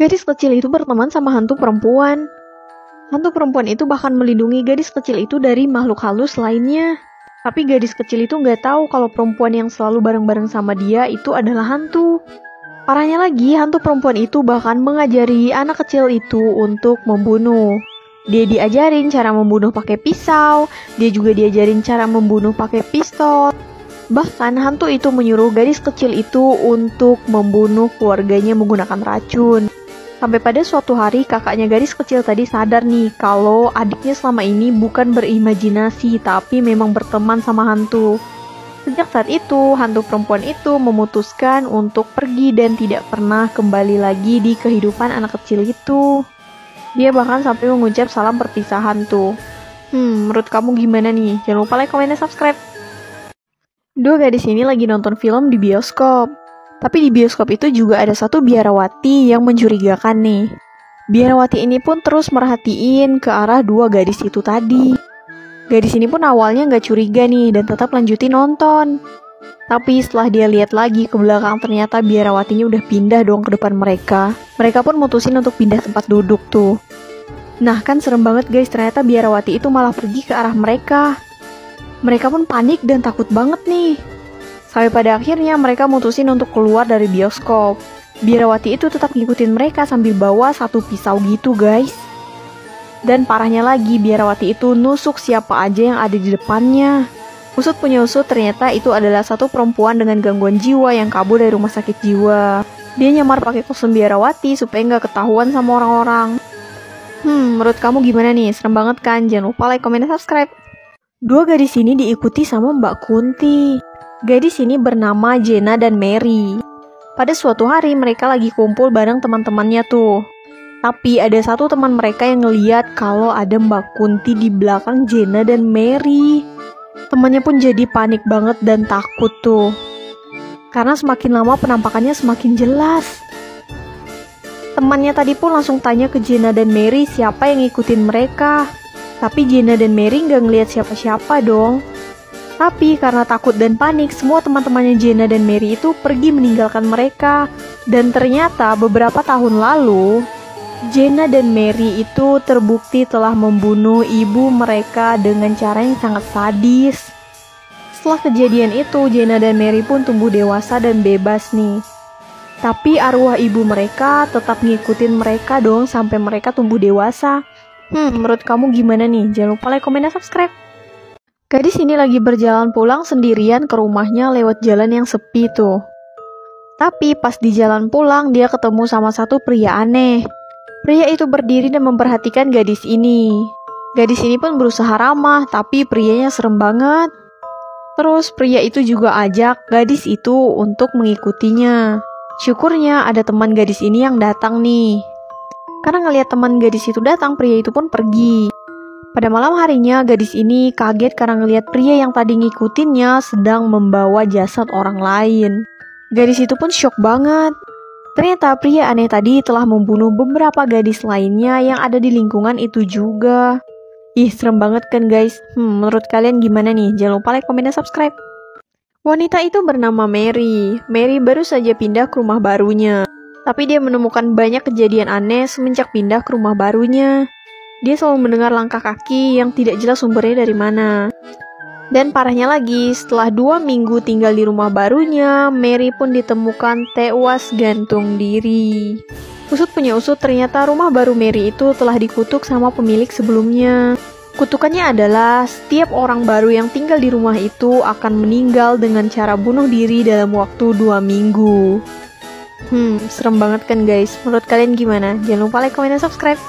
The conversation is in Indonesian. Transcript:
Gadis kecil itu berteman sama hantu perempuan. Hantu perempuan itu bahkan melindungi gadis kecil itu dari makhluk halus lainnya. Tapi gadis kecil itu nggak tahu kalau perempuan yang selalu bareng-bareng sama dia itu adalah hantu. Parahnya lagi, hantu perempuan itu bahkan mengajari anak kecil itu untuk membunuh. Dia diajarin cara membunuh pakai pisau, dia juga diajarin cara membunuh pakai pistol. Bahkan hantu itu menyuruh gadis kecil itu untuk membunuh keluarganya menggunakan racun. Sampai pada suatu hari kakaknya gadis kecil tadi sadar nih kalau adiknya selama ini bukan berimajinasi tapi memang berteman sama hantu. Sejak saat itu, hantu perempuan itu memutuskan untuk pergi dan tidak pernah kembali lagi di kehidupan anak kecil itu. Dia bahkan sampai mengucap salam perpisahan tuh. Menurut kamu gimana nih? Jangan lupa like, komen, dan subscribe. Dua gadis ini lagi nonton film di bioskop. Tapi di bioskop itu juga ada satu biarawati yang mencurigakan nih. Biarawati ini pun terus merhatiin ke arah dua gadis itu tadi. Gadis ini pun awalnya nggak curiga nih dan tetap lanjutin nonton. Tapi setelah dia lihat lagi ke belakang ternyata biarawatinya udah pindah dong ke depan mereka. Mereka pun mutusin untuk pindah tempat duduk tuh. Nah kan serem banget guys, ternyata biarawati itu malah pergi ke arah mereka. Mereka pun panik dan takut banget nih. Sampai pada akhirnya mereka mutusin untuk keluar dari bioskop. Biarawati itu tetap ngikutin mereka sambil bawa satu pisau gitu guys. Dan parahnya lagi, biarawati itu nusuk siapa aja yang ada di depannya. Usut punya usut, ternyata itu adalah satu perempuan dengan gangguan jiwa yang kabur dari rumah sakit jiwa. Dia nyamar pakai kostum biarawati supaya nggak ketahuan sama orang-orang. Menurut kamu gimana nih? Serem banget kan? Jangan lupa like, komen, dan subscribe. Dua gadis ini diikuti sama Mbak Kunti. Gadis ini bernama Jenna dan Mary. Pada suatu hari mereka lagi kumpul bareng teman-temannya tuh. Tapi ada satu teman mereka yang ngeliat kalau ada Mbak Kunti di belakang Jenna dan Mary. Temannya pun jadi panik banget dan takut tuh. Karena semakin lama penampakannya semakin jelas. Temannya tadi pun langsung tanya ke Jenna dan Mary siapa yang ngikutin mereka. Tapi Jenna dan Mary nggak ngeliat siapa-siapa dong. Tapi karena takut dan panik, semua teman-temannya Jenna dan Mary itu pergi meninggalkan mereka. Dan ternyata beberapa tahun lalu, Jenna dan Mary itu terbukti telah membunuh ibu mereka dengan cara yang sangat sadis. Setelah kejadian itu, Jenna dan Mary pun tumbuh dewasa dan bebas nih. Tapi arwah ibu mereka tetap ngikutin mereka dong sampai mereka tumbuh dewasa. Menurut kamu gimana nih? Jangan lupa like, komen, dan subscribe. Gadis ini lagi berjalan pulang sendirian ke rumahnya lewat jalan yang sepi tuh. Tapi pas di jalan pulang dia ketemu sama satu pria aneh. Pria itu berdiri dan memperhatikan gadis ini. Gadis ini pun berusaha ramah, tapi prianya serem banget. Terus pria itu juga ajak gadis itu untuk mengikutinya. Syukurnya ada teman gadis ini yang datang nih. Karena ngelihat teman gadis itu datang, pria itu pun pergi. Pada malam harinya, gadis ini kaget karena ngelihat pria yang tadi ngikutinnya sedang membawa jasad orang lain. Gadis itu pun syok banget. Ternyata pria aneh tadi telah membunuh beberapa gadis lainnya yang ada di lingkungan itu juga. Ih, serem banget kan guys? Menurut kalian gimana nih? Jangan lupa like, komen, dan subscribe. Wanita itu bernama Mary. Mary baru saja pindah ke rumah barunya. Tapi dia menemukan banyak kejadian aneh semenjak pindah ke rumah barunya. Dia selalu mendengar langkah kaki yang tidak jelas sumbernya dari mana. Dan parahnya lagi, setelah 2 minggu tinggal di rumah barunya, Mary pun ditemukan tewas gantung diri. Usut punya usut, ternyata rumah baru Mary itu telah dikutuk sama pemilik sebelumnya. Kutukannya adalah setiap orang baru yang tinggal di rumah itu akan meninggal dengan cara bunuh diri dalam waktu 2 minggu. Serem banget kan guys? Menurut kalian gimana? Jangan lupa like, komen, dan subscribe.